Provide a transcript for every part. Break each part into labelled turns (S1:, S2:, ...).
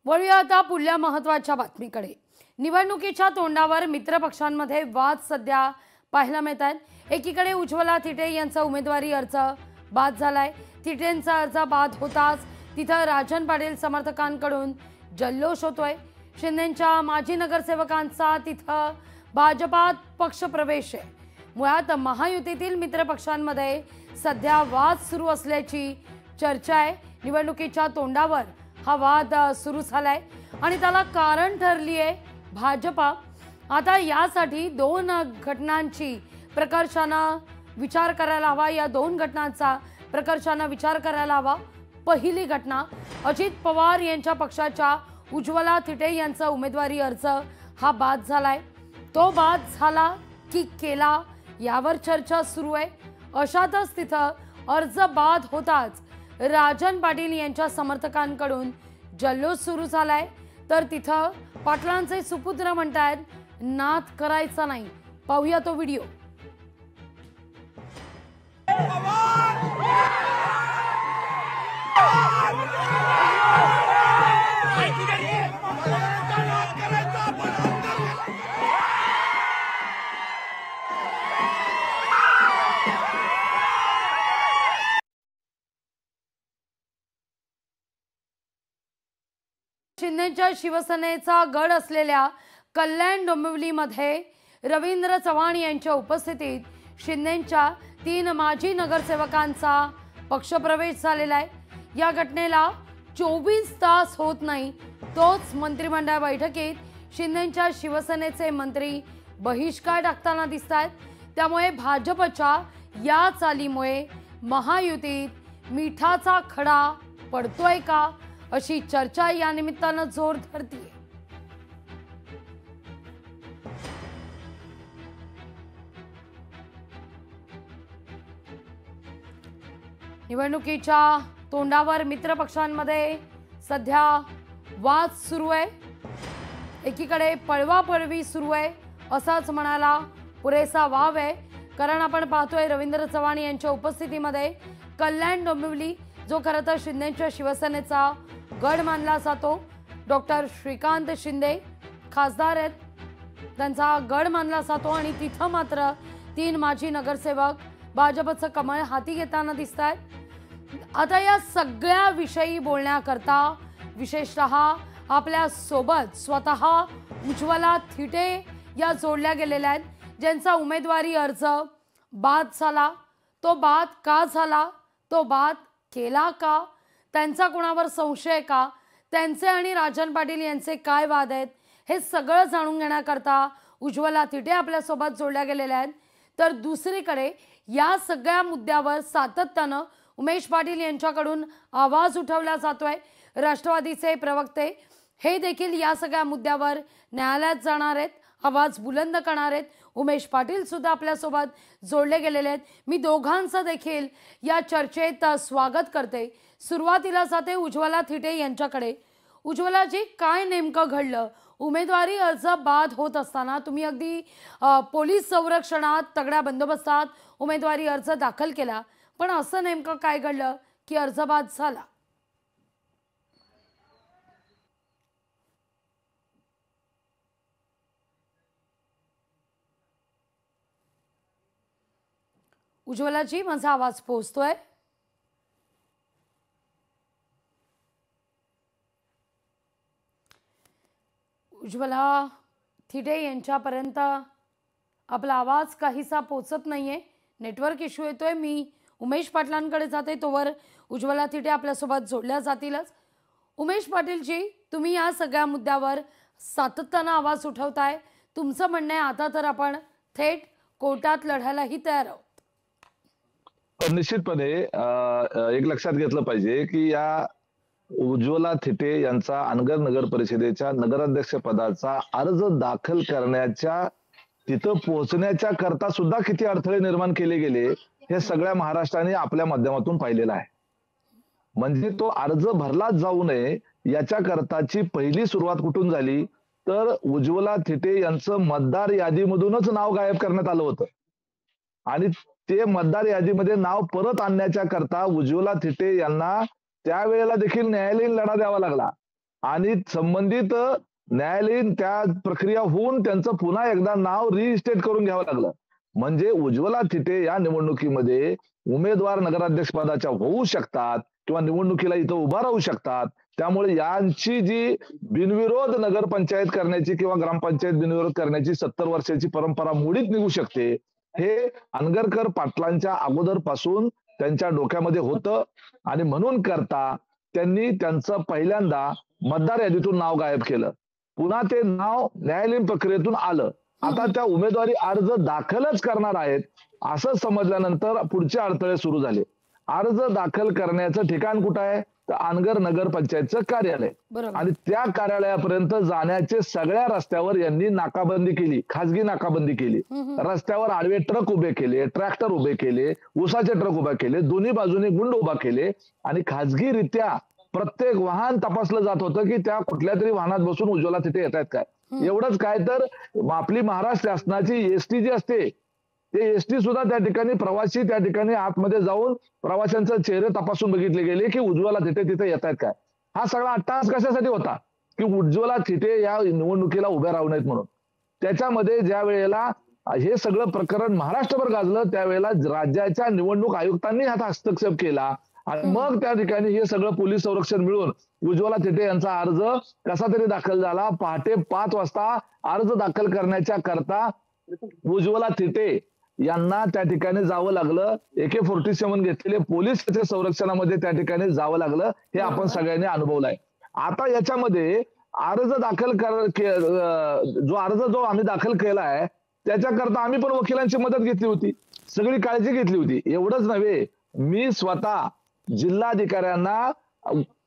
S1: वळूया आता पुढल्या महत्त्वाच्या बातमीकडे। निवडणुकीच्या तोंडावर मित्रपक्षांमध्ये वाद सध्या पाहायला मिळतात। एकीकडे उज्ज्वला थिटे यांचा उमेदवारी अर्ज बाद झालाय। थिटेंचा अर्ज बाद होताच तिथं राजन पाटील समर्थकांकडून जल्लोष होतोय। शिंदेंच्या माजी नगरसेवकांचा तिथं भाजपात पक्षप्रवेश आहे। मुळात महायुतीतील मित्रपक्षांमध्ये सध्या वाद सुरू असल्याची चर्चा आहे। निवडणुकीच्या तोंडावर हा वाद सुरू झालाय आणि त्याला कारण ठरली आहे भाजपा। आता यासाठी दोन घटनांची प्रकर्षानं विचार करायला हवा। या दोन घटनांचा प्रकर्षानं विचार करायला हवा। पहिली घटना, अजित पवार यांच्या पक्षाच्या उज्ज्वला थिटे यांचा उमेदवारी अर्ज हा बाद झालाय। तो बाद झाला की केला यावर चर्चा सुरू आहे। अशातच तिथं अर्ज बाद होताच राजन पाटील यांच्या समर्थकांकडून जल्लोष सुरू झालाय। तर तिथं पाटलांचे सुपुत्र म्हणतात नाद करायचा नाही। पाहूया तो व्हिडिओ। शिंदेच्या शिवसेनेचा गड असलेल्या कल्याण डोंबिवलीमध्ये रवींद्र चव्हाण यांच्या उपस्थितीत शिंदेच्या 3 माजी नगरसेवकांचा पक्षप्रवेश झालेला आहे। या घटनेला 24 तास होत नाही तोच मंत्रिमंडळ बैठकीत शिंदेच्या शिवसेनेचे मंत्री बहिष्कार टाकताना दिसतात। त्यामुळे भाजपच्या या चालीमुळे महायुतीत मिठाचा खडा पडतोय का अशी चर्चा या निमित्तानं जोर धरतीये। निवडणुकीच्या तोंडावर मित्रपक्षांमध्ये सध्या वाद सुरू आहे। एकीकडे पळवापळवी सुरू आहे असाच म्हणायला पुरेसा वाव आहे, कारण आपण पाहतोय रवींद्र चव्हाण यांच्या उपस्थितीमध्ये कल्याण डोंबिवली जो खरं तर शिंदेच्या शिवसेनेचा गड मानला जातो, डॉक्टर श्रीकांत शिंदे खासदार आहेत, त्यांचा गड मानला जातो आणि तिथं मात्र 3 माजी नगरसेवक भाजपचं कमळ हाती घेताना दिसतात। आता या सगळ्या विषयी बोलण्याकरता विशेषतः आपल्या सोबत स्वतः उज्ज्वला थिटे या जोडल्या गेलेल्या आहेत, ज्यांचा उमेदवारी अर्ज बाद झाला। तो बाद का झाला, तो बाद केला का, त्यांचा कोणावर संशय का, त्यांचे आणि राजन पाटील यांचे काय वाद आहेत, हे सगळं जाणून घेण्याकरता उज्ज्वला थिटे आपल्या सोबत जोडल्या गेलेल्या आहेत। तर दुसरीकडे या सगळ्या मुद्द्यावर सातत्यानं उमेश पाटील यांच्याकडून आवाज उठवला जातोय। राष्ट्रवादीचे प्रवक्ते हे देखील या सगळ्या मुद्द्यावर न्यायालयात जाणार आहेत, आवाज बुलंद करणार आहेत। उमेश पाटील सुद्धा आपल्या सोबत जोडले गेलेले आहेत। मी दोघांचं देखील या चर्चेत स्वागत करते। सुरुवातीला जाते उज्ज्वला थिटे यांच्याकडे। उज्ज्वलाजी, काय नेमकं घडलं? उमेदवारी अर्ज बाद होत असताना तुम्ही अगदी पोलीस संरक्षणात तगड्या बंदोबस्तात उमेदवारी अर्ज दाखल केला, पण असं नेमकं काय घडलं की अर्ज बाद झाला? उज्ज्वलाजी, माझा आवाज पोहोचतोय? उज्ज्वला थिटे यांच्यापर्यंत आपला आवाज काहीसा पोचत नाहीये, नेटवर्क इश्यू येतोय। मी उमेश पाटलांकडे जाते, तोवर उज्ज्वला थिटे आपल्यासोबत जोडल्या जातीलच। उमेश पाटीलजी, तुम्ही या सगळ्या मुद्द्यावर सातत्यानं आवाज उठवताय, तुमचं म्हणणं आहे आता तर आपण थेट कोर्टात लढायलाही तयार आहोत।
S2: निश्चितपणे एक लक्षात घेतलं पाहिजे की या उज्ज्वला थिटे यांचा अनगर नगर परिषदेच्या नगराध्यक्ष पदाचा अर्ज दाखल करण्याच्या तिथं पोहोचण्याच्या करता सुद्धा किती अडथळे निर्माण केले गेले हे सगळ्या महाराष्ट्राने आपल्या माध्यमातून पाहिलेलं आहे। म्हणजे तो अर्ज भरलाच जाऊ नये याच्या करताची पहिली सुरुवात कुठून झाली तर उज्ज्वला थिटे यांचं मतदार यादीमधूनच नाव गायब करण्यात आलं होतं आणि ते मतदार यादीमध्ये नाव परत आणण्याच्या करता उज्ज्वला थिटे यांना त्यावेळेला देखील न्यायालयीन लढा द्यावा लागला। आणि संबंधित न्यायालयीन त्या प्रक्रिया होऊन त्यांचं पुन्हा एकदा नाव रिइस्टेट करून घ्यावं लागलं. म्हणजे उज्ज्वला थिटे या निवडणुकीमध्ये उमेदवार नगराध्यक्ष पदाच्या होऊ शकतात किंवा निवडणुकीला इथं उभा राहू शकतात. त्यामुळे यांची जी बिनविरोध नगरपंचायत करण्याची किंवा ग्रामपंचायत बिनविरोध करण्याची 70 वर्षाची परंपरा मोडीत निघू शकते. हे अनगरकर पाटलांच्या अगोदरपासून त्यांच्या डोक्यामध्ये होतं आणि म्हणून करता त्यांनी त्यांचं पहिल्यांदा मतदार यादीतून नाव गायब केलं. पुन्हा ते नाव न्यायालयीन प्रक्रियेतून आलं. आता त्या उमेदवारी अर्ज दाखलच करणार आहेत असं समजल्यानंतर पुढचे अडथळे सुरू झाले. अर्ज दाखल करण्याचं ठिकाण कुठं आहे? तर अनगर नगरपंचायतचं कार्यालय. आणि त्या कार्यालयापर्यंत जाण्याचे सगळ्या रस्त्यावर यांनी नाकाबंदी केली, खासगी नाकाबंदी केली. रस्त्यावर आडवे ट्रक उभे केले, ट्रॅक्टर उभे केले, ऊसाचे ट्रक उभे केले, दोन्ही बाजूने गुंड उभा केले आणि खासगीरित्या प्रत्येक वाहन तपासलं जात होतं की त्या कुठल्या तरी वाहनात बसून उज्ज्वला तिथे येत आहेत काय. एवढंच काय तर आपली महाराष्ट्र शासनाची एसटी जी असते ते एसटी सुद्धा त्या ठिकाणी प्रवासी त्या ठिकाणी आतमध्ये जाऊन प्रवाशांचे चेहरे तपासून बघितले गेले की उज्ज्वला थिटे तिथे येत आहेत काय. हा सगळा अट्टहास कशासाठी होता? की उज्ज्वला थिटे या निवडणुकीला उभ्या राहू नयेत म्हणून. त्याच्यामध्ये ज्या वेळेला हे सगळं प्रकरण महाराष्ट्रभर गाजलं त्यावेळेला राज्याच्या निवडणूक आयुक्तांनी ह्यात हस्तक्षेप केला आणि मग त्या ठिकाणी हे सगळं पोलीस संरक्षण मिळून उज्ज्वला थिटे यांचा अर्ज कसा तरी दाखल झाला. पहाटे 5 वाजता अर्ज दाखल करण्याच्या करता उज्ज्वला थिटे यांना त्या ठिकाणी जावं लागलं. AK-47 घेतलेले पोलीस संरक्षणामध्ये त्या ठिकाणी जावं लागलं. हे आपण सगळ्यांनी अनुभवलंय. आता याच्यामध्ये अर्ज दाखल जो आम्ही दाखल केलाय त्याच्याकरता आम्ही पण वकिलांची मदत घेतली होती, सगळी काळजी घेतली होती. एवढंच नव्हे, मी स्वतः जिल्हाधिकाऱ्यांना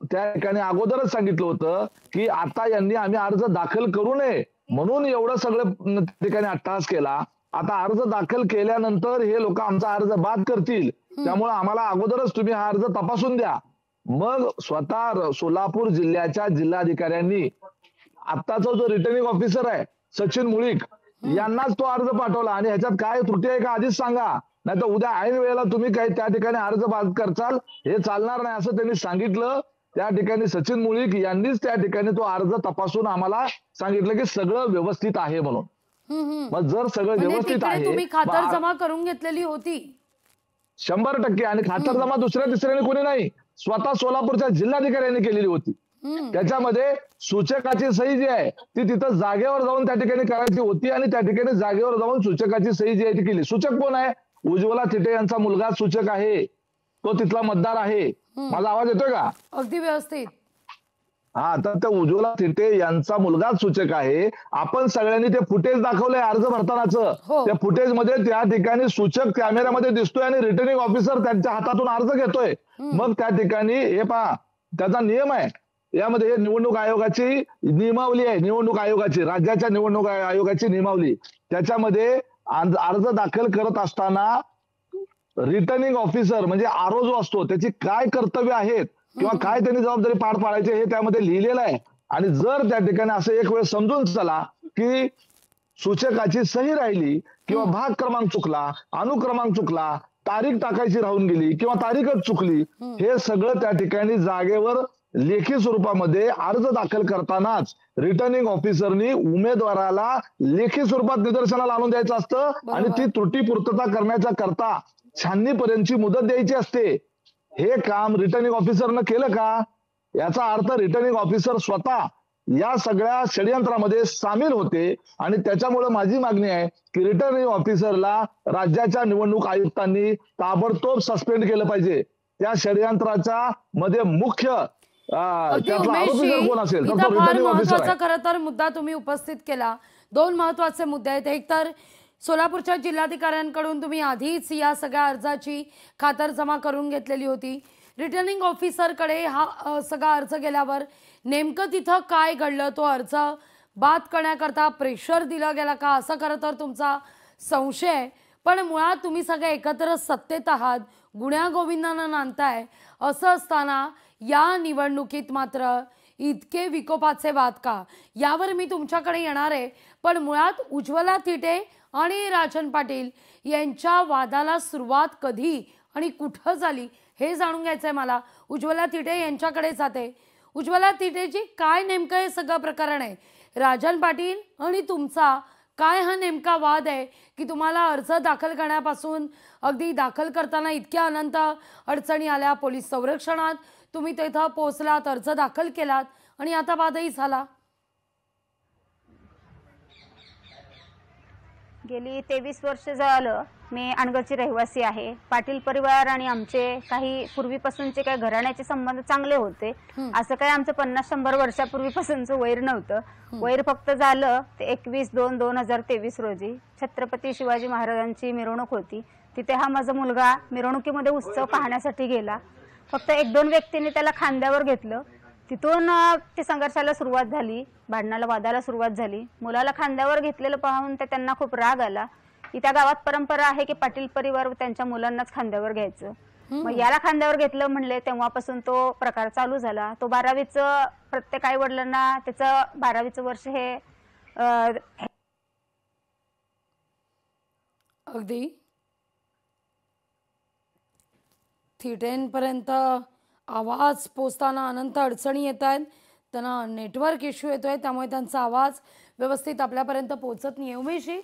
S2: त्या ठिकाणी अगोदरच सांगितलं होतं की आता यांनी आम्ही अर्ज दाखल करू नये म्हणून एवढं सगळं ठिकाणी अट्टहास केला. आता अर्ज दाखल केल्यानंतर हे लोक आमचा अर्ज बाद करतील, त्यामुळे आम्हाला अगोदरच तुम्ही हा अर्ज तपासून द्या. मग स्वतः सोलापूर जिल्ह्याच्या जिल्हाधिकाऱ्यांनी आत्ताचा जो रिटर्निंग ऑफिसर आहे सचिन मुळीक यांनाच तो अर्ज पाठवला. आणि ह्याच्यात काय त्रुटी आहे का आधीच सांगा, नाही तर उद्या ऐन वेळेला तुम्ही काही त्या ठिकाणी अर्ज बाद करचाल, हे चालणार नाही असं त्यांनी सांगितलं. त्या ठिकाणी सचिन मुळीक यांनीच त्या ठिकाणी तो अर्ज तपासून आम्हाला सांगितलं की सगळं व्यवस्थित आहे म्हणून. मग जर सगळं व्यवस्थित आहे,
S1: तुम्ही खातरजमा करून घेतलेली होती
S2: 100%. आणि खातरजमा दुसऱ्या तिसऱ्याने कोणी नाही, स्वतः सोलापूरच्या जिल्हाधिकाऱ्यांनी केलेली होती. त्याच्यामध्ये सूचकाची सही जी आहे ती तिथं जागेवर जाऊन त्या ठिकाणी करायची होती आणि त्या ठिकाणी जागेवर जाऊन सूचकाची सही जी आहे ती केली. सूचक कोण आहे? उज्ज्वला थिटे यांचा मुलगा सूचक आहे, तो तिथला मतदार आहे. माझा आवाज येतोय का?
S1: अगदी व्यवस्थित.
S2: हा, तर त्या उज्ज्वला थिटे यांचा मुलगाच सूचक आहे. आपण सगळ्यांनी ते फुटेज दाखवलंय अर्ज भरतानाचं. त्या फुटेज मध्ये त्या ठिकाणी सूचक कॅमेऱ्यामध्ये दिसतोय आणि रिटर्निंग ऑफिसर त्यांच्या हातातून अर्ज घेतोय. मग त्या ठिकाणी हे पहा, त्याचा नियम आहे, यामध्ये हे निवडणूक आयोगाची नियमावली आहे, निवडणूक आयोगाची, राज्याच्या निवडणूक आयोगाची नियमावली. त्याच्यामध्ये अर्ज दाखल करत असताना रिटर्निंग ऑफिसर म्हणजे आरओ जो असतो त्याची काय कर्तव्य आहेत किंवा काय त्यांनी जबाबदारी पार पाडायची हे त्यामध्ये लिहिलेलं आहे. आणि जर त्या ठिकाणी असं एक वेळ समजून चला की सूचकाची सही राहिली किंवा भाग क्रमांक चुकला, अनुक्रमांक चुकला, तारीख टाकायची राहून गेली किंवा तारीखच चुकली, हे सगळं त्या ठिकाणी जागेवर लेखी स्वरूपामध्ये अर्ज दाखल करतानाच रिटर्निंग ऑफिसरनी उमेदवाराला लेखी स्वरूपात निदर्शनाला आणून द्यायचं असतं आणि ती त्रुटी पूर्तता करण्याच्या करता छाननीपर्यंतची मुदत द्यायची असते. हे काम रिटर्निंग ऑफिसरनं केलं का? याचा अर्थ रिटर्निंग ऑफिसर स्वतः या सगळ्या षडयंत्रामध्ये सामील होते. आणि त्याच्यामुळे माझी मागणी आहे की रिटर्निंग ऑफिसरला राज्याच्या निवडणूक आयुक्तांनी ताबडतोब सस्पेंड केलं पाहिजे. त्या षडयंत्राच्या मध्ये मुख्य कोण असेल तर तो रिटर्निंग ऑफिसर आहे.
S1: खरं तर मुद्दा तुम्ही उपस्थित केला. 2 महत्वाचे मुद्दे आहेत. एक तर सोलापूरच्या जिल्हाधिकाऱ्यांकडून तुम्ही आधीच या सगळ्या अर्जाची खातरजमा करून घेतलेली होती. रिटर्निंग ऑफिसरकडे हा सगळा अर्ज गेल्यावर नेमकं तिथं काय घडलं, तो अर्ज बाद करण्याकरता प्रेशर दिलं गेला का, असं खरं तर तुमचा संशय आहे. पण मुळात तुम्ही सगळे एकत्र सत्तेत आहात, गुण्यागोविंदांना नांदताय. असं असताना या निवडणुकीत मात्र इतके विकोपाचे वाद का, यावर मी तुमच्याकडे येणार आहे. पण मुळात उज्ज्वला थिटे आणि राजन पाटील यांच्या वादाला सुरुवात कधी आणि कुठं झाली हे जाणून घ्यायचंय मला. उज्ज्वला थिटे यांच्याकडे जाते. उज्ज्वला थिटेची काय नेमकं हे सगळं प्रकरण आहे? राजन पाटील आणि तुमचा काय हा नेमका वाद आहे की तुम्हाला अर्ज दाखल करण्यापासून अगदी दाखल करताना इतक्या अनंत अडचणी आल्या, पोलीस संरक्षणात तुम्ही तिथं पोहोचलात, अर्ज दाखल केलात आणि आता वादही झाला?
S3: गेली 23 वर्ष झालं मी अनगरची रहिवासी आहे. पाटील परिवार आणि आमचे काही पूर्वीपासूनचे काही घराण्याचे संबंध चांगले होते. असं काही आमचं 50-100 वर्षापूर्वीपासूनचं वैर नव्हतं. वैर फक्त झालं ते 21/2/2023 रोजी छत्रपती शिवाजी महाराजांची मिरवणूक होती. तिथे हा माझा मुलगा मिरवणुकीमध्ये उत्सव पाहण्यासाठी गेला. फक्त 1-2 व्यक्तींनी त्याला खांद्यावर घेतलं. तिथून ते संघर्षाला सुरुवात झाली, भांडणाला वादाला सुरुवात झाली. मुलाला खांद्यावर घेतलेलं पाहून त्यांना खूप राग आला. त्या गावात परंपरा आहे की पाटील परिवार त्यांच्या मुलांनाच खांद्यावर घ्यायचं. मग याला खांद्यावर घेतलं म्हणले, तेव्हापासून तो प्रकार चालू झाला. तो 12वीचं प्रत्येक आई वडिलांना त्याचं 12वीचं वर्ष हे
S1: अगदी थिटेंपर्यंत आवाज पोचताना अनंत अडचणी येत आहेत. त्यांना नेटवर्क इश्यू येतोय, त्यामुळे त्यांचा आवाज व्यवस्थित आपल्यापर्यंत पोहोचत नाही. उमेशजी,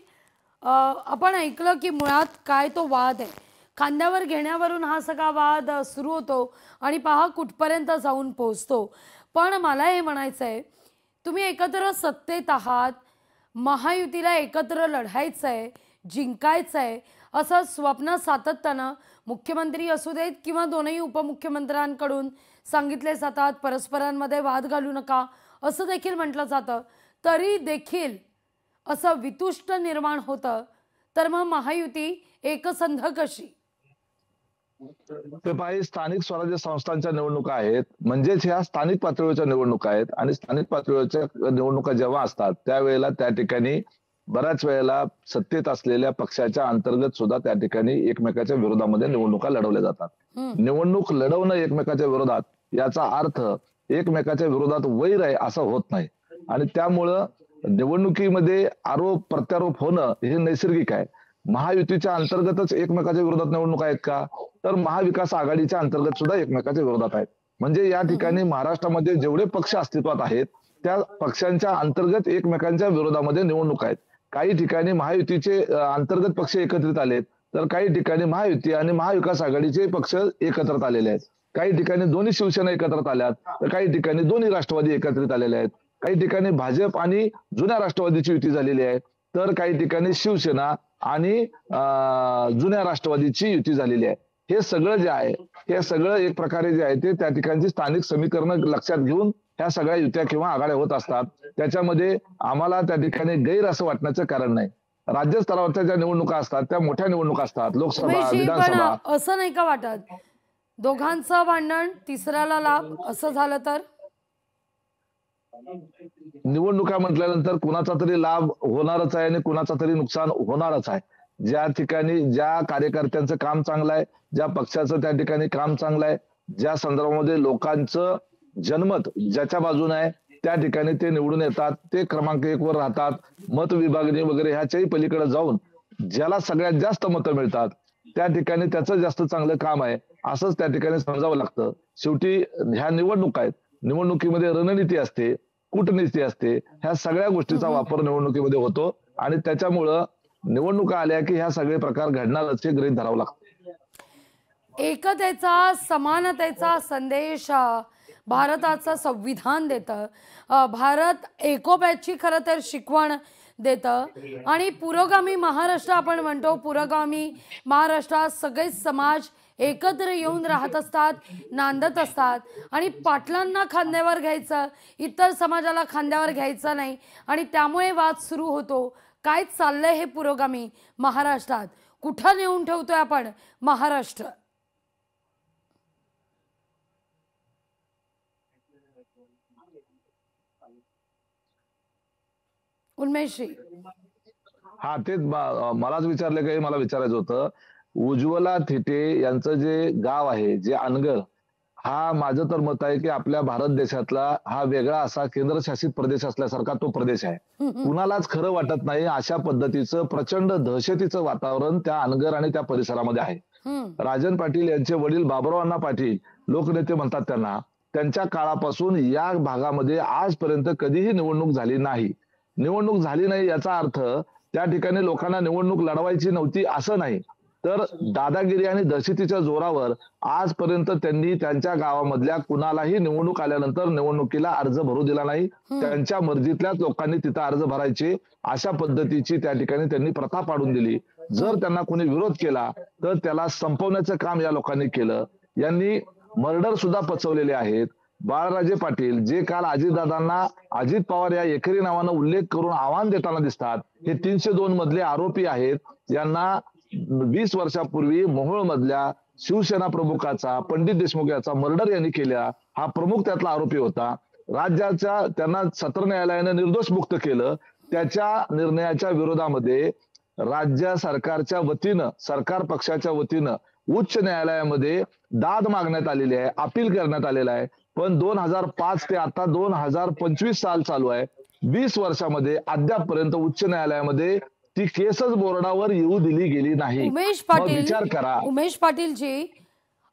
S1: आपण ऐकलं की मुळात काय तो वाद आहे, खांद्यावर घेण्यावरून हा सगळा वाद सुरू होतो आणि पहा कुठपर्यंत जाऊन पोहोचतो. पण मला हे म्हणायचं आहे, तुम्ही एकत्र सत्तेत आहात, महायुतीला एकत्र लढायचं आहे, जिंकायचं आहे असं स्वप्न सातत्यानं मुख्यमंत्री असू देत किंवा दोनही उपमुख्यमंत्र्यांकडून सांगितले जातात. परस्परांमध्ये वाद घालू नका असं देखील म्हटलं जातं. तरी देखील असं वितुष्ट निर्माण होतं. तर मग महायुती एकसंध कशी?
S2: ते पाहिजे स्थानिक स्वराज्य संस्थांच्या निवडणुका आहेत, म्हणजेच ह्या स्थानिक पातळीवरच्या निवडणुका आहेत. आणि स्थानिक पातळीवरच्या निवडणुका जेव्हा असतात त्यावेळेला त्या ठिकाणी बऱ्याच वेळेला सत्तेत असलेल्या पक्षाच्या अंतर्गत सुद्धा त्या ठिकाणी एकमेकाच्या विरोधामध्ये निवडणुका लढवल्या जातात. निवडणूक लढवणं एकमेकाच्या विरोधात याचा अर्थ एकमेकाच्या विरोधात वैर आहे असं होत नाही. आणि त्यामुळं निवडणुकीमध्ये आरोप प्रत्यारोप होणं हे नैसर्गिक आहे. महायुतीच्या अंतर्गतच एकमेकाच्या विरोधात निवडणुका आहेत का? तर महाविकास आघाडीच्या अंतर्गत सुद्धा एकमेकाच्या विरोधात आहेत. म्हणजे या ठिकाणी महाराष्ट्रामध्ये जेवढे पक्ष अस्तित्वात आहेत त्या पक्षांच्या अंतर्गत एकमेकांच्या विरोधामध्ये निवडणूक आहेत. काही ठिकाणी महायुतीचे अंतर्गत पक्ष एकत्रित आलेत, तर काही ठिकाणी महायुती आणि महाविकास आघाडीचे पक्ष एकत्रित आलेले आहेत. काही ठिकाणी दोन्ही शिवसेना एकत्रित आल्यात, तर काही ठिकाणी दोन्ही राष्ट्रवादी एकत्रित आलेले आहेत. काही ठिकाणी भाजप आणि जुन्या राष्ट्रवादीची युती झालेली आहे, तर काही ठिकाणी शिवसेना आणि जुन्या राष्ट्रवादीची युती झालेली आहे. हे सगळं जे आहे हे सगळं एक प्रकारे जे आहे ते त्या ठिकाणची स्थानिक समीकरणं लक्षात घेऊन ह्या सगळ्या युत्या किंवा आघाड्या होत असतात. त्याच्यामध्ये आम्हाला त्या ठिकाणी गैर असं वाटण्याचं कारण नाही. राज्य स्तरावरच्या ज्या निवडणुका असतात त्या मोठ्या निवडणुका असतात, लोकसभा, विधानसभा.
S1: असं नाही का वाटत दोघांचं भांडण तिसऱ्याला लाभ असं झालं तर?
S2: निवडणुका म्हटल्यानंतर कुणाचा तरी लाभ होणारच आहे आणि कुणाचा तरी नुकसान होणारच आहे. ज्या ठिकाणी ज्या कार्यकर्त्यांचं काम चांगलं आहे, ज्या पक्षाचं त्या ठिकाणी काम चांगलं आहे, ज्या संदर्भामध्ये लोकांचं जनमत ज्याच्या बाजूने आहे त्या ठिकाणी ते निवडून येतात, ते क्रमांक 1 वर राहतात. मत विभागणी वगैरे ह्याच्याही पलीकडे जाऊन ज्याला सगळ्यात जास्त मतं मिळतात त्या ठिकाणी त्याचं जास्त चांगलं काम आहे असंच त्या ठिकाणी समजावं लागतं. शेवटी ह्या निवडणुका आहेत, निवडणुकीमध्ये रणनीती असते, कूटनीती असते, ह्या सगळ्या गोष्टीचा वापर निवडणुकीमध्ये होतो आणि त्याच्यामुळं निवडणुका आल्या की ह्या सगळे प्रकार घडणारच हे गृहीत धरावं लागतं.
S1: एकतेचा, समानतेचा संदेश भारताचं संविधान देतं. भारत एकोप्याची खरं तर शिकवण देतं आणि पुरोगामी महाराष्ट्र आपण म्हणतो. पुरोगामी महाराष्ट्रात सगळे समाज एकत्र येऊन राहत असतात, नांदत असतात आणि पाटलांना खांद्यावर घ्यायचं, इतर समाजाला खांद्यावर घ्यायचं नाही आणि त्यामुळे वाद सुरू होतो. काय चाललंय हे पुरोगामी महाराष्ट्रात? कुठं नेऊन ठेवतोय आपण महाराष्ट्र? उन्मेषजी,
S2: हा तेच मलाच विचारलं काही मला विचारायचं होतं. उज्ज्वला थिटे यांचं जे गाव आहे, जे अनगर, हा माझं तर मत आहे की आपल्या भारत देशातला हा वेगळा असा केंद्रशासित प्रदेश असल्यासारखा तो प्रदेश आहे. कुणालाच खरं वाटत नाही अशा पद्धतीचं प्रचंड दहशतीचं वातावरण त्या अनगर आणि त्या परिसरामध्ये आहे. राजन पाटील यांचे वडील बाबुराव अण्णा पाटील लोकनेते म्हणतात त्यांना, त्यांच्या काळापासून या भागामध्ये आजपर्यंत कधीही निवडणूक झाली नाही. निवडणूक झाली नाही याचा अर्थ त्या ठिकाणी लोकांना निवडणूक लढवायची नव्हती असं नाही, तर दादागिरी आणि दहशतीच्या जोरावर आजपर्यंत त्यांनी त्यांच्या गावामधल्या कुणालाही निवडणूक आल्यानंतर निवडणुकीला अर्ज भरू दिला नाही. त्यांच्या मर्जीतल्याच लोकांनी तिथं अर्ज भरायचे अशा पद्धतीची त्या ठिकाणी त्यांनी प्रथा पाडून दिली. जर त्यांना कोणी विरोध केला तर त्याला संपवण्याचं काम या लोकांनी केलं. यांनी मर्डर सुद्धा पचवलेले आहेत. बाळराजे पाटील जे काल अजितदादांना अजित पवार या एकेरी नावानं उल्लेख करून आव्हान देताना दिसतात, हे 302 मधले आरोपी आहेत. यांना 20 वर्षापूर्वी मोहोळ मधल्या शिवसेना प्रमुखाचा पंडित देशमुख याचा मर्डर यांनी केला. हा प्रमुख त्यातला आरोपी होता. राज्याच्या त्यांना सत्र न्यायालयाने निर्दोष मुक्त केलं. त्याच्या निर्णयाच्या विरोधामध्ये राज्य सरकारच्या वतीनं, सरकार पक्षाच्या वतीनं उच्च न्यायालयामध्ये दाद मागण्यात आलेली आहे, अपील करण्यात आलेला आहे. पण 2005 ते आता 2025 साल चालू आहे. 20 वर्षामध्ये अद्यापपर्यंत उच्च न्यायालयामध्ये ती केसच बोर्डावर येऊ दिली गेली नाही. विचार करा
S1: उमेश पाटीलजी,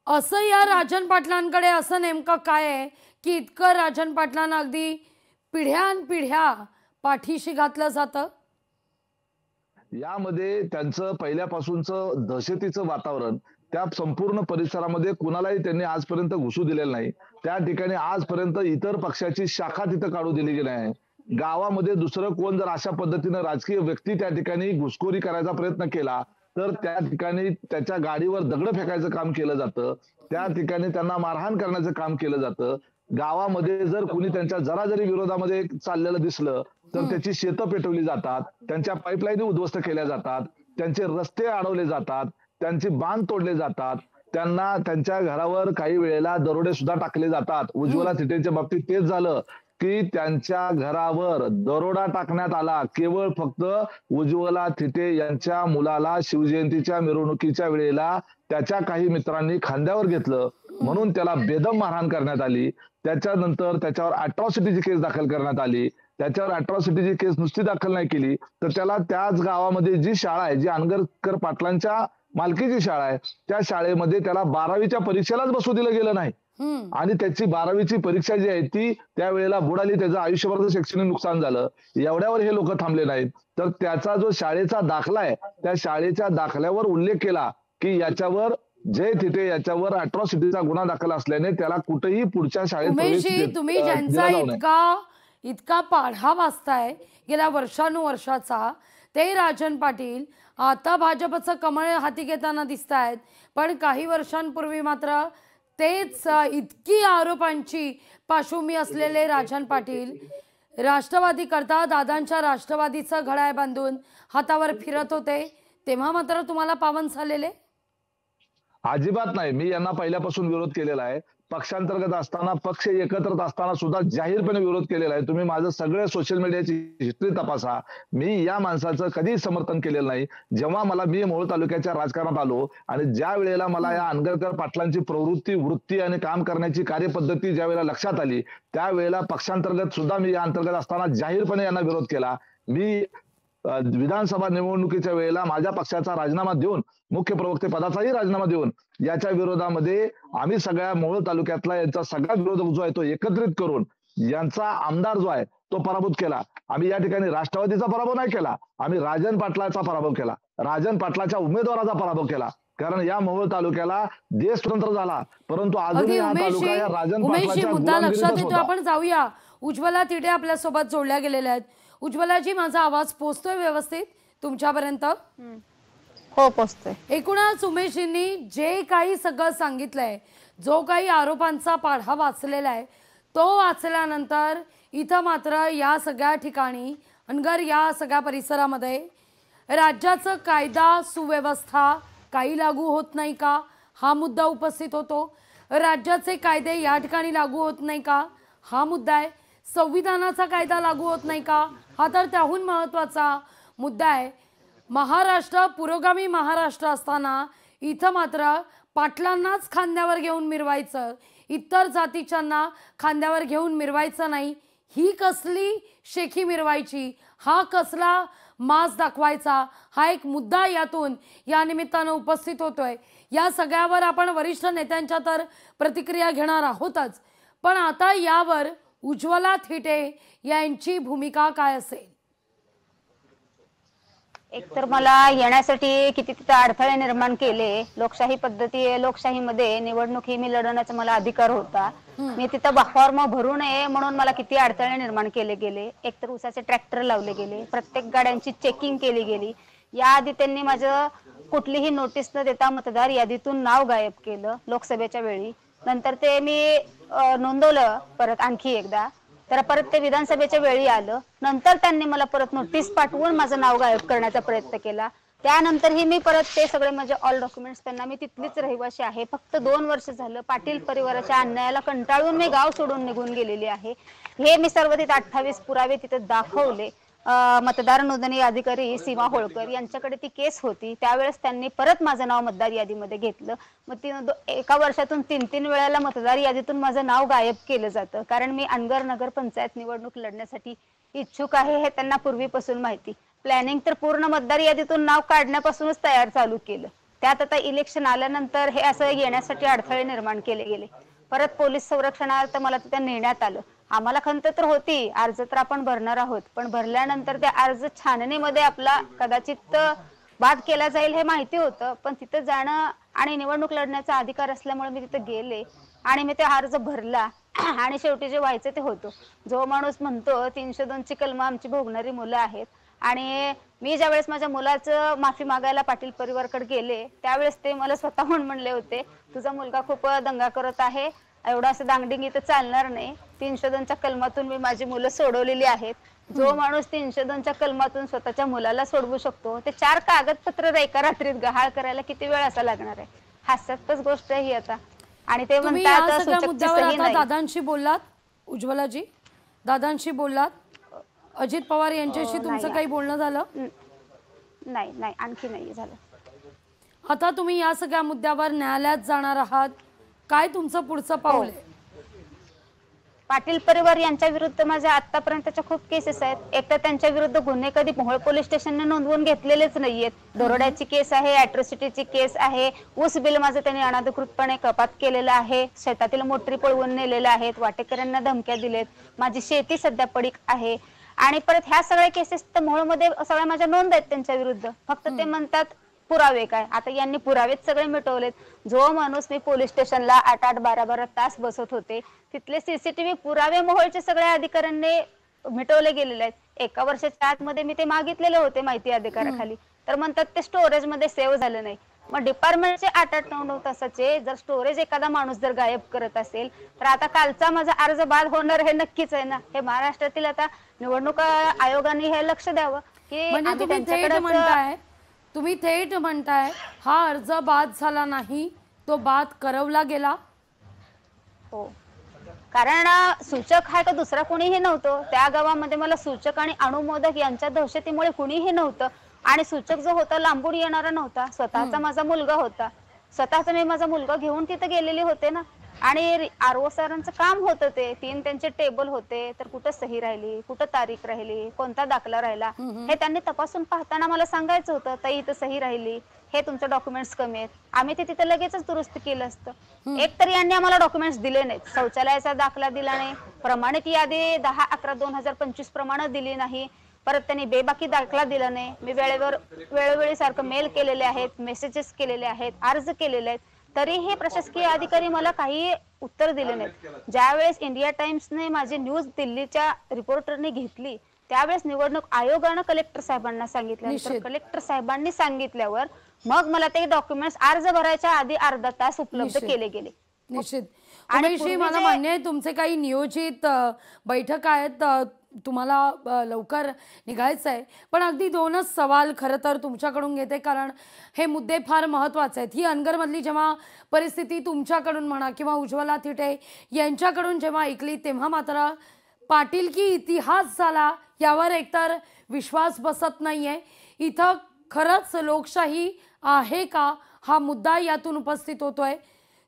S1: असं या राजन पाटलांकडे असं नेमकं काय आहे की इतकं राजन पाटलांना अगदी पिढ्यानपिढ्या पाठीशी घातलं जातं?
S2: यामध्ये त्यांचं पहिल्यापासूनचं दहशतीचं वातावरण, त्या संपूर्ण परिसरामध्ये कुणालाही त्यांनी आजपर्यंत घुसू दिलेलं नाही. त्या ठिकाणी आजपर्यंत इतर पक्षाची शाखा तिथं काढू दिली गेली आहे. गावामध्ये दुसरं कोण जर अशा पद्धतीनं राजकीय व्यक्ती त्या ठिकाणी घुसखोरी करायचा प्रयत्न केला तर त्या ठिकाणी त्याच्या गाडीवर दगड फेकायचं काम केलं जातं. त्या ठिकाणी त्यांना मारहाण करण्याचं काम केलं जातं. गावामध्ये जर कोणी त्यांच्या जरा जरी विरोधामध्ये चाललेलं दिसलं तर त्याची शेतं पेटवली जातात, त्यांच्या पाईपलाईन उद्ध्वस्त केल्या जातात, त्यांचे रस्ते अडवले जातात, त्यांचे बांध तोडले जातात, त्यांना त्यांच्या घरावर काही वेळेला दरोडे सुद्धा टाकले जातात. उज्ज्वला थिटेच्या बाबतीत तेच झालं की त्यांच्या घरावर दरोडा टाकण्यात आला केवळ फक्त उज्ज्वला थिटे यांच्या मुलाला शिवजयंतीच्या मिरवणुकीच्या वेळेला त्याच्या काही मित्रांनी खांद्यावर घेतलं म्हणून त्याला बेदम मारहाण करण्यात आली. त्याच्यानंतर त्याच्यावर अट्रॉसिटीची केस दाखल करण्यात आली. त्याच्यावर अट्रॉसिटीची केस नुसती दाखल नाही केली तर त्याला त्याच गावामध्ये जी शाळा आहे, जी अनगरकर पाटलांच्या मालकीची शाळा आहे, त्या शाळेमध्ये त्याला 12वीच्या परीक्षेलाच बसू दिलं गेलं नाही. आणि त्याची 12वीची परीक्षा जी आहे ती त्यावेळेला बुडाली, त्याचं आयुष्यभराचं शैक्षणिक नुकसान झालं. एवढ्यावर हे लोक थांबले नाहीत, तर त्याचा जो शाळेचा दाखला आहे त्या शाळेच्या दाखल्यावर उल्लेख केला की याच्यावर जय थिटे याच्यावर अट्रॉसिटीचा गुन्हा दाखल असल्याने त्याला कुठेही पुढच्या शाळेत
S1: तुम्ही ज्यांचा इतका पाढा वाचताय गेल्या वर्षानुवर्षाचा, ते राजन पाटील आता भाजपचं कमळ हाती घेताना दिसत आहेत. पण काही वर्षांपूर्वी मात्र तेच इतकी आरोपांची पार्श्वभूमी असलेले राजन पाटील राष्ट्रवादी करता दादांच्या राष्ट्रवादीचं घड्याळ बांधून हातावर फिरत होते, तेव्हा मात्र तुम्हाला पावन झालेले?
S2: अजिबात नाही. मी यांना पहिल्यापासून विरोध केलेला आहे. पक्षांतर्गत असताना, पक्ष एकत्रित असताना सुद्धा जाहीरपणे विरोध केलेला आहे. तुम्ही माझं सगळं सोशल मीडियाची हिस्ट्री तपासा. मी या माणसाचं कधीही समर्थन केलेलं नाही. जेव्हा मी मोहोळ तालुक्याच्या राजकारणात आलो आणि ज्या वेळेला मला या अनगरकर पाटलांची प्रवृत्ती, वृत्ती आणि काम करण्याची कार्यपद्धती ज्या वेळेला लक्षात आली त्यावेळेला पक्षांतर्गत सुद्धा मी या अंतर्गत असताना जाहीरपणे यांना विरोध केला. मी विधानसभा निवडणुकीच्या वेळेला माझ्या पक्षाचा राजीनामा देऊन, मुख्य प्रवक्ते पदाचाही राजीनामा देऊन याच्या विरोधामध्ये आम्ही सगळ्या मोहोळ तालुक्यातला यांचा सगळा विरोधक जो आहे तो एकत्रित करून यांचा आमदार जो आहे तो पराभूत केला. आम्ही या ठिकाणी राष्ट्रवादीचा पराभव नाही केला, आम्ही राजन पाटलाचा पराभव केला, राजन पाटलाच्या उमेदवाराचा पराभव केला. कारण या मोहोळ तालुक्याला देश स्वतंत्र झाला परंतु अजूनही हा तालुका या राजन पाटलाच्या
S1: मुद्दा लक्षात येतो. आपण जाऊया. उज्ज्वला थिटे आपल्या सोबत जोडल्या गेलेल्या आहेत. उज्ज्वलाजी, माझा आवाज पोहोचतोय व्यवस्थित तुमच्यापर्यंत?
S3: हो, पोहोचतोय.
S1: एकूणच उमेशजींनी जे काही सगळं सांगितलंय, जो काही आरोपांचा पाढा वाचलेला आहे तो वाचल्यानंतर इथं मात्र या सगळ्या ठिकाणी अनगर या सगळ्या परिसरामध्ये राज्याचं कायदा सुव्यवस्था काही लागू होत नाही का हा मुद्दा उपस्थित होतो. राज्याचे कायदे या ठिकाणी लागू होत नाही का हा मुद्दा आहे. संविधानाचा कायदा लागू होत नाही का हा तर त्याहून महत्त्वाचा मुद्दा आहे. महाराष्ट्र पुरोगामी महाराष्ट्र असताना इथं मात्र पाटलांनाच खांद्यावर घेऊन मिरवायचं, इतर जातीच्यांना खांद्यावर घेऊन मिरवायचं नाही. ही कसली शेखी मिरवायची, हा कसला मास दाखवायचा, हा एक मुद्दा यातून या निमित्तानं उपस्थित होतोय. या सगळ्यावर आपण वरिष्ठ नेत्यांच्या तर प्रतिक्रिया घेणार आहोतच, पण आता यावर उज्ज्वला थिटे यांची भूमिका काय असेल?
S3: एकतर मला येण्यासाठी किती तिथे अडथळे निर्माण केले. लोकशाहीमध्ये निवडणूक ही मी लढवण्याचा मला अधिकार होता. मी तिथं फॉर्म भरू नये म्हणून मला किती अडथळे निर्माण केले गेले. एकतर उसाचे ट्रॅक्टर लावले गेले, प्रत्येक गाड्यांची चेकिंग केली गेली. याआधी त्यांनी माझं कुठलीही नोटीस न देता मतदार यादीतून नाव गायब केलं लोकसभेच्या वेळी. नंतर ते मी नोंदवलं परत आणखी एकदा, तर परत ते विधानसभेच्या वेळी आलं. नंतर त्यांनी मला परत नोटीस पाठवून माझं नाव गायब करण्याचा प्रयत्न केला. त्यानंतरही मी परत ते सगळे माझे ऑल डॉक्युमेंट्स त्यांना, मी तिथलीच रहिवासी आहे, फक्त 2 वर्ष झालं पाटील परिवाराच्या अन्यायाला कंटाळून मी गाव सोडून निघून गेलेली आहे. हे मी सर्व तिथे 28 पुरावे तिथे दाखवले. मतदार नोंदणी अधिकारी सीमा होळकर यांच्याकडे ती केस होती. त्यावेळेस त्यांनी परत माझं नाव मतदार यादीमध्ये घेतलं. मग एका वर्षातून 3-3 वेळेला मतदार यादीतून माझं नाव गायब केलं जातं. कारण मी अनगर नगर पंचायत निवडणूक लढण्यासाठी इच्छुक आहे हे त्यांना पूर्वीपासून माहिती. प्लॅनिंग तर पूर्ण मतदार यादीतून नाव काढण्यापासूनच तयार चालू केलं. त्यात आता इलेक्शन आल्यानंतर हे असं येण्यासाठी अडथळे निर्माण केले गेले. परत पोलीस संरक्षणार्थ मला तिथे नेण्यात आलं. आम्हाला खंत तर होती, अर्ज तर आपण भरणार आहोत, पण भरल्यानंतर त्या अर्ज छाननीमध्ये आपला कदाचित बाद केला जाईल हे माहिती होतं. पण तिथे जाणं आणि निवडणूक लढण्याचा अधिकार असल्यामुळे मी तिथे गेले आणि मी ते अर्ज भरला आणि शेवटी जे व्हायचं ते होतं. जो माणूस म्हणतो 302 ची कलम आमची भोगणारी मुलं आहेत, आणि मी ज्यावेळेस माझ्या मुलाचं माफी मागायला पाटील परिवारकडे गेले त्यावेळेस ते मला स्वतःहून म्हणले होते, तुझा मुलगा खूप दंगा करत आहे, एवढा असं दांगडिंगी तर चालणार नाही. 302 च्या कलमातून मी माझी मुलं सोडवलेली आहेत. जो माणूस 302 च्या कलमातून स्वतःच्या मुलाला सोडवू शकतो, ते 4 कागदपत्र एका रात्रीत गहाळ करायला किती वेळ असा लागणार आहे? हास्यास्पद गोष्ट ही आता. आणि ते म्हणतात सूचकची सही नाही.
S1: दादांशी बोललात उज्ज्वलाजी? दादांशी बोललात? अजित पवार यांच्याशी तुमचं काही बोलणं झालं?
S3: नाही, आणखी नाही झालं.
S1: आता तुम्ही या सगळ्या मुद्द्यावर न्यायालयात जाणार आहात, काय तुमचं पुढचं पाऊल आहे?
S3: पाटील परिवार यांच्या विरुद्ध माझ्या आतापर्यंतच्या खूप केसेस आहेत. एक तर त्यांच्या विरुद्ध गुन्हे कधी मोहोळ पोलीस स्टेशनने नोंदवून घेतलेलेच नाहीयेत. दरोड्याची केस आहे, अॅट्रॉसिटीची केस आहे, ऊस बिल माझं त्यांनी अनधिकृतपणे कपात केलेलं आहे, शेतातील मोटरी पळवून नेलेल्या आहेत, वाटेकऱ्यांना धमक्या दिलेत, माझी शेती सध्या पडीक आहे. आणि परत ह्या सगळ्या केसेस तर मोहोळमध्ये सगळ्या माझ्या नोंद आहेत त्यांच्या विरुद्ध. फक्त ते म्हणतात पुरावे काय. आता यांनी पुरावेच सगळे मिटवलेत. जो माणूस मी पोलीस स्टेशनला 8-8, 12-12 तास बसत होते, तिथले सीसीटीव्ही पुरावे मोहोळचे सगळ्या अधिकाऱ्यांनी मिटवले गेलेले आहेत. एका वर्षाच्या आतमध्ये मी ते मागितलेले होते माहिती अधिकाराखाली, तर म्हणतात ते स्टोरेज मध्ये सेव्ह झालं नाही. मग डिपार्टमेंटचे 8-8, 9-9 तासाचे जर स्टोरेज एखादा माणूस जर गायब करत असेल, तर आता कालचा माझा अर्ज बाद होणार हे नक्कीच आहे ना. हे महाराष्ट्रातील आता निवडणूक आयोगाने हे लक्ष द्यावं की
S1: तुम्ही थेट म्हणताय हा अर्ज बाद झाला नाही, तो बाद करवला गेला.
S3: हो, कारण सूचक हा का दुसरा कोणीही नव्हतं त्या गावामध्ये. मला सूचक आणि अनुमोदक यांच्या दहशतीमुळे कुणीही नव्हतं. आणि सूचक जो होता लांबून येणारा नव्हता, स्वतःचा माझा मुलगा होता. स्वतःचा मी माझा मुलगा घेऊन तिथे गेलेले होते ना. आणि आरओ सरांचं काम होतं ते 3 त्यांचे टेबल होते, तर कुठं सही राहिली, कुठं तारीख राहिली, कोणता दाखला राहिला, हे त्यांनी तपासून पाहताना मला सांगायचं होतं, ताई इथं सही राहिली, हे तुमचे डॉक्युमेंट्स कमी आहेत. आम्ही ते तिथे लगेचच दुरुस्त केलं असतं. एक तर यांनी आम्हाला डॉक्युमेंट्स दिले नाहीत. शौचालयाचा दाखला दिला नाही, प्रमाणित यादी 10-11-2025 प्रमाणे दिली नाही. परत त्यांनी बेबाकी दाखला दिला नाही. मी वेळोवेळी सारखं मेल केलेले आहेत, मेसेजेस केलेले आहेत, अर्ज केलेले आहेत, तरीही प्रशासकीय अधिकारी मला काही उत्तर दिले नाहीत. ज्यावेळेस इंडिया टाइम्सने माझी न्यूज दिल्लीच्या रिपोर्टरने घेतली, त्यावेळेस निवडणूक आयोगानं कलेक्टर साहेबांना सांगितलं. कलेक्टर साहेबांनी सांगितल्यावर मग मला ते डॉक्युमेंट्स अर्ज भरायच्या आधी अर्धा तास उपलब्ध केले गेले.
S1: निश्चित. आणि मला मान्य आहे तुमचे काही नियोजित बैठक आहेत, तुम्हाला लवकर निघायचं आहे, पण अगदी 2च सवाल खरं तर तुमच्याकडून घेते, कारण हे मुद्दे फार महत्त्वाचे आहेत. ही अनगरमधली जेव्हा परिस्थिती तुमच्याकडून म्हणा किंवा उज्ज्वला थिटे यांच्याकडून जेव्हा ऐकली, तेव्हा मात्र पाटील की इतिहास झाला यावर एकतर विश्वास बसत नाहीये. इथं खरंच लोकशाही आहे का हा मुद्दा यातून उपस्थित होतोय.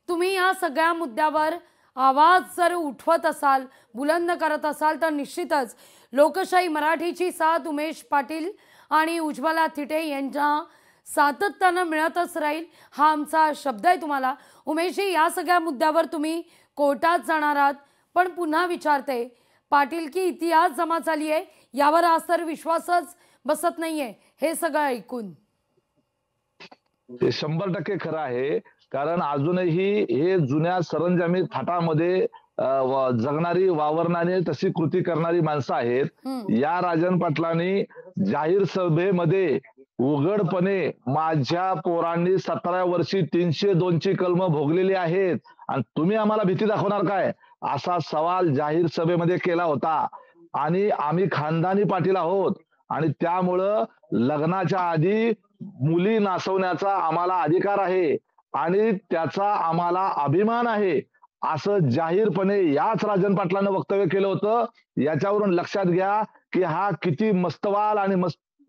S1: तुम्ही या सगळ्या मुद्द्यावर आवाज जर उठवत असाल, बुलंद करत असाल, तर निश्चितच लोकशाही मराठीची साथ उमेश पाटील आणि उज्ज्वला थिटे यांच्या सातत्यानं मिळतच राहील, हा आमचा शब्द आहे तुम्हाला. उमेशजी, या सगळ्या मुद्द्यावर तुम्ही कोर्टात जाणार आहात, पण पुन्हा विचारते, पाटील की इतिहास जमा झाली आहे यावर आज तर विश्वासच बसत नाहीये हे सगळं ऐकून.
S2: ते 100% खरं आहे. कारण अजूनही हे जुन्या सरंजामी थाटामध्ये जगणारी, वावरणारी, तशी कृती करणारी माणसं आहेत. या राजन पाटलांनी जाहीर सभेमध्ये उघडपणे माझ्या पोरांनी 17 वर्षी 302ची कलम भोगलेली आहेत आणि तुम्ही आम्हाला भीती दाखवणार काय, असा सवाल जाहीर सभेमध्ये केला होता. आणि आम्ही खानदानी पाटील आहोत आणि त्यामुळं लग्नाच्या आधी मुली नाचवण्याचा आम्हाला अधिकार आहे आणि त्याचा आम्हाला अभिमान आहे, असं जाहीरपणे याच राजन पाटलांनं वक्तव्य केलं होतं. याच्यावरून लक्षात घ्या की हा किती मस्तवाल आणि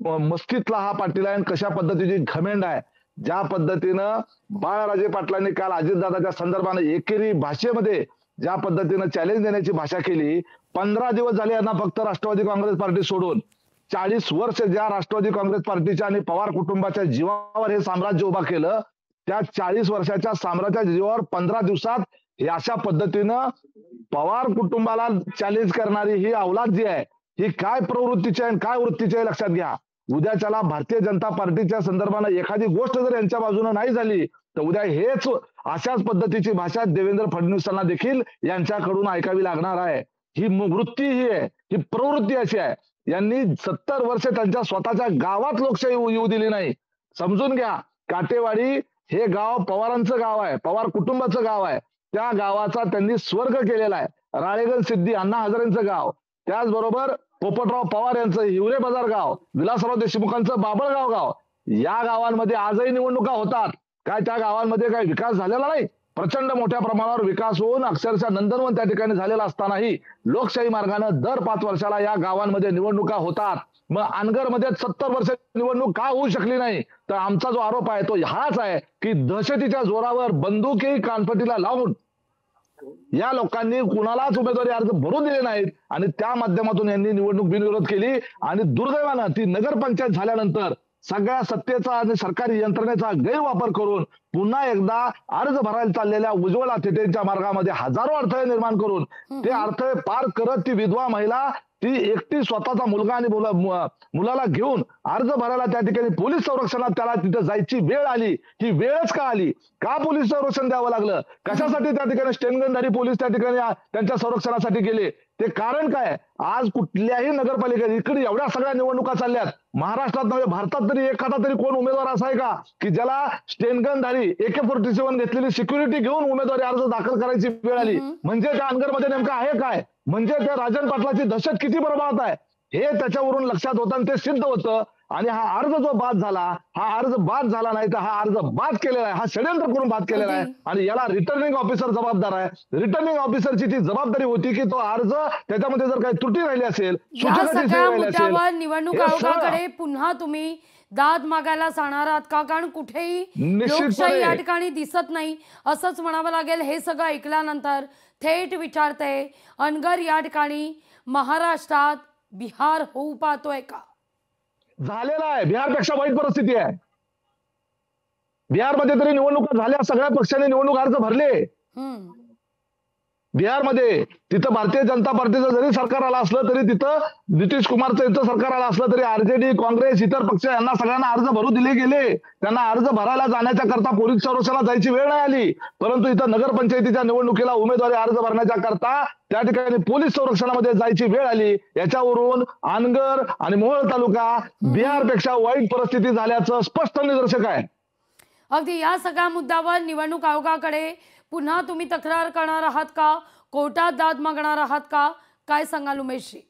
S2: मस्तीतला हा पाटील आहे, कशा पद्धतीची घमेंड आहे. ज्या पद्धतीनं बाळराजे पाटलांनी काल अजितदादाच्या संदर्भाने एकेरी भाषेमध्ये ज्या पद्धतीनं चॅलेंज देण्याची भाषा केली, 15 दिवस झाले यांना फक्त राष्ट्रवादी काँग्रेस पार्टी सोडून. 40 वर्ष ज्या राष्ट्रवादी काँग्रेस पार्टीच्या आणि पवार कुटुंबाच्या जीवावर हे साम्राज्य उभा केलं, त्या 40 वर्षाच्या साम्राज्याच्या जीवावर 15 दिवसात हे अशा पद्धतीनं पवार कुटुंबाला चॅलेंज करणारी ही अवलाद जी आहे, ही काय प्रवृत्तीची आहे, काय वृत्तीची आहे लक्षात घ्या. उद्याच्याला भारतीय जनता पार्टीच्या संदर्भानं एखादी गोष्ट जर यांच्या बाजूने नाही झाली तर उद्या हेच अशाच पद्धतीची भाषा देवेंद्र फडणवीसांना देखील यांच्याकडून ऐकावी लागणार आहे. ही वृत्ती ही आहे, ही प्रवृत्ती अशी आहे. यांनी 70 वर्ष त्यांच्या स्वतःच्या गावात लोकशाही येऊ दिली नाही. समजून घ्या, काटेवाडी हे गाव पवारांचं गाव आहे, पवार कुटुंबाचं गाव आहे. त्या गावाचा त्यांनी स्वर्ग केलेला आहे. राळेगण सिद्धी अण्णा हजारेंचं गाव, त्याचबरोबर पोपटराव पवार यांचं हिवरे बाजार गाव, विलासराव देशमुखांचं बाबळगाव गाव, या गावांमध्ये आजही निवडणुका होतात. काय त्या गावांमध्ये काय विकास झालेला नाही? प्रचंड मोठ्या प्रमाणावर विकास होऊन अक्षरशः नंदनवन त्या ठिकाणी झालेला असतानाही लोकशाही मार्गाने दर 5 वर्षाला या गावांमध्ये निवडणुका होतात. मग अनगरमध्ये 70 वर्ष निवडणूक का होऊ शकली नाही? तर आमचा जो आरोप आहे तो हाच आहे की दहशतीच्या जोरावर बंदुकी कानफटीला लावून या लोकांनी कुणालाच उमेदवारी अर्ज भरून दिले नाहीत आणि त्या माध्यमातून यांनी निवडणूक बिनविरोध केली. आणि दुर्दैवानं ती नगरपंचायत झाल्यानंतर सगळ्या सत्तेचा आणि सरकारी यंत्रणेचा गैरवापर करून पुन्हा एकदा अर्ज भरायला चाललेल्या उज्ज्वला थिटेंच्या मार्गामध्ये हजारो अडथळे निर्माण करून ते अडथळे पार करत ती विधवा महिला ती एकटी स्वतःचा मुलगा आणि मुलाला घेऊन अर्ज भरायला त्या ठिकाणी पोलीस संरक्षणात त्याला तिथे जायची वेळ आली. ही वेळच का आली? का पोलीस संरक्षण द्यावं लागलं? कशासाठी त्या ठिकाणी स्टेनगनधारी पोलीस त्या ठिकाणी त्यांच्या संरक्षणासाठी गेले? ते कारण काय? आज कुठल्याही नगरपालिकेत इकडे एवढ्या सगळ्या निवडणुका चालल्यात, महाराष्ट्रात नव्हे भारतात तरी एखादा तरी कोण उमेदवार असा आहे का की ज्याला स्टेनगनधारी AK-47 घेतलेली सिक्युरिटी घेऊन उमेदवारी अर्ज दाखल करायची वेळ आली? म्हणजे त्या अनगरमध्ये नेमकं आहे काय? म्हणजे त्या राजन पाटलाची दहशत किती बरोबर आहे हे त्याच्यावरून लक्षात होतं आणि ते सिद्ध होतं. आणि हा अर्ज जो बाद झाला, हा अर्ज बाद झाला नाही तर हा अर्ज बाद केलेला आहे, हा षडयंत्र करून बाद केलेला आहे आणि याला रिटर्निंग ऑफिसर जबाबदार आहे. रिटर्निंग ऑफिसरची ती जबाबदारी होती की तो अर्ज त्याच्यामध्ये जर काही त्रुटी राहिली असेल,
S1: निवडणूक आयोगाकडे पुन्हा तुम्ही दाद मागायला जाणार आहात का? कारण कुठेही लोकशाही या ठिकाणी दिसत नाही असंच म्हणावं लागेल. हे सगळं ऐकल्यानंतर थेट विचारते, अनगर या ठिकाणी महाराष्ट्रात बिहार होऊ पाहतोय का?
S2: झालेला आहे. बिहारपेक्षा वाईट परिस्थिती आहे. बिहारमध्ये तरी निवडणुका झाल्या, सगळ्या पक्षांनी निवडणूक अर्ज भरले. बिहारमध्ये तिथं भारतीय जनता पार्टीचं जरी सरकार आलं असलं तरी तिथं नितीश कुमारचं इथं सरकार आलं असलं तरी RJD, काँग्रेस, इतर पक्ष यांना सगळ्यांना अर्ज भरू दिले गेले. त्यांना अर्ज भरायला जाण्याच्या करता पोलीस संरक्षणाला जायची वेळ नाही आली. परंतु इथं नगरपंचायतीच्या निवडणुकीला उमेदवारी अर्ज भरण्याच्या करता त्या ठिकाणी पोलीस संरक्षणामध्ये जायची वेळ आली. याच्यावरून अनगर आणि मोहोळ तालुका बिहारपेक्षा वाईट परिस्थिती झाल्याचं स्पष्ट निदर्शक आहे.
S1: अगदी या सगळ्या मुद्द्यावर निवडणूक आयोगाकडे पुन्हा तुम्ही तक्रार करणार आहात का? कोर्टात दाद मागणार आहात का? काय सांगाल उमेशजी?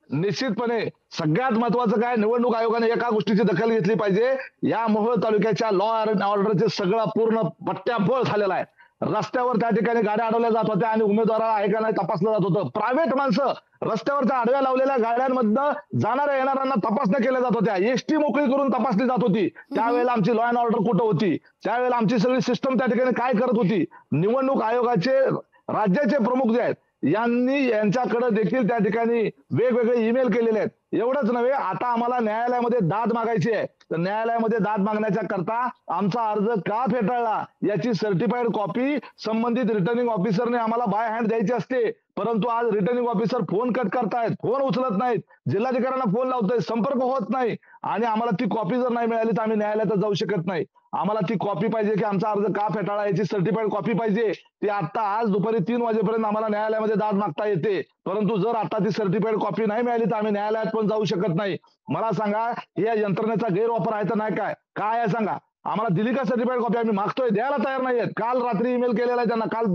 S2: निश्चितपणे सगळ्यात महत्वाचं काय, निवडणूक आयोगाने एका गोष्टीची दखल घेतली पाहिजे. या मोहोळ तालुक्याच्या लॉ अँड ऑर्डरचे सगळं पूर्ण पट्ट्याबोळ झालेला आहे. रस्त्यावर त्या ठिकाणी गाड्या अडवल्या जात होत्या आणि उमेदवाराला आहे का नाही तपासलं जात होतं. प्रायव्हेट माणसं रस्त्यावरच्या आडव्या लावलेल्या गाड्यांमधनं जाणाऱ्या येणाऱ्यांना तपासण्या केल्या जात होत्या. एसटी मोकळी करून तपासली जात होती. त्यावेळेला आमची लॉ अँड ऑर्डर कुठं होती? त्यावेळेला आमची सगळी सिस्टम त्या ठिकाणी काय करत होती? निवडणूक आयोगाचे राज्याचे प्रमुख जे आहेत यांनी यांच्याकडे देखील त्या ठिकाणी वेगवेगळे ईमेल केलेले आहेत. एवढंच नव्हे, आता आम्हाला न्यायालयामध्ये दाद मागायची आहे, तर न्यायालयामध्ये दाद मागण्याच्या करता आमचा अर्ज का फेटाळला याची सर्टिफाईड कॉपी संबंधित रिटर्निंग ऑफिसरने आम्हाला बाय हँड द्यायची असते. परंतु आज रिटर्निंग ऑफिसर फोन कट करतायत, फोन उचलत नाहीत, जिल्हाधिकाऱ्यांना फोन लावतोय, संपर्क होत नाही आणि आम्हाला ती कॉपी जर नाही मिळाली तर आम्ही न्यायालयात जाऊ शकत नाही. आम्हाला ती कॉपी पाहिजे की आमचा अर्ज का फेटाळला याची सर्टिफाईड कॉपी पाहिजे. ती आता आज दुपारी 3 वाजेपर्यंत आम्हाला न्यायालयामध्ये दाद मागता येते. परंतु जर आता ती सर्टिफाईड कॉपी नाही मिळाली तर आम्ही न्यायालयात पण जाऊ शकत नाही. मला सांगा, या यंत्रणेचा गैरवापर आहे तर नाही काय आहे सांगा. आम्हाला दिली का सर्टिफाईड कॉपी? आम्ही मागतोय, द्यायला तयार नाहीयेत. काल रात्री ईमेल केलेला आहे त्यांना, काल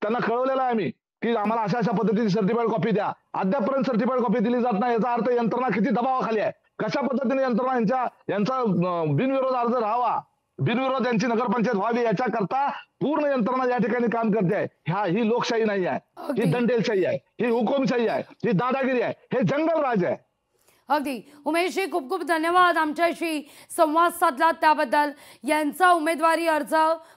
S2: त्यांना कळवलेलं आहे आम्ही की आम्हाला अशा पद्धतीची सर्टिफाईड कॉपी द्या. अद्यापर्यंत सर्टिफाईड कॉपी दिली जात नाही. याचा अर्थ यंत्रणा किती दबावाखाली आहे. कशा पद्धतीने यंत्रणा यांचा बिनविरोध अर्ज राहावा, बिनविरोध यांची नगरपंचायत व्हावी याच्याकरता पूर्ण यंत्रणा या ठिकाणी काम करते आहे. ही लोकशाही नाही आहे, ही दंडेलशाही आहे, ही हुकुमशाही आहे, ही दादागिरी आहे, हे जंगल राज आहे.
S1: अगदी उमेशजी, खूप खूप धन्यवाद आमच्याशी संवाद साधला त्याबद्दल. यांचा उमेदवारी अर्ज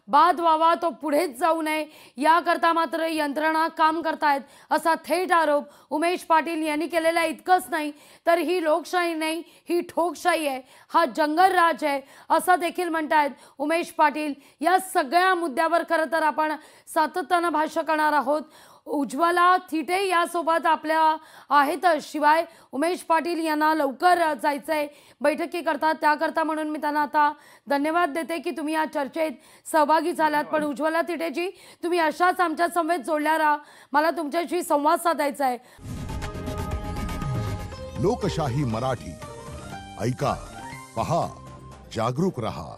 S1: बाद व्हावा, तो पुढेच जाऊ नये याकरता मात्र यंत्रणा काम करतायत असा थेट आरोप उमेश पाटील यांनी केलेला. इतकंच नाही तर ही लोकशाही नाही, ही ठोकशाही आहे, हा जंगल राज आहे असं देखील म्हणतायत उमेश पाटील. या सगळ्या मुद्द्यावर खरं तर आपण सातत्यानं भाष्य करणार आहोत. उज्ज्वला थिटे यासोबत आपल्या आहेत, शिवाय उमेश पाटील यांना लवकर जायचंय बैठकीकरता, त्याकरता म्हणून मी त्यांना आता धन्यवाद देते की तुम्ही या चर्चेत सहभागी झालात. पण उज्ज्वला थिटेजी, तुम्ही अशाच आमच्या समवेत जोडल्या राहा, मला तुमच्याशी संवाद साधायचा आहे.
S4: लोकशाही मराठी ऐका, पहा, जागरूक रहा.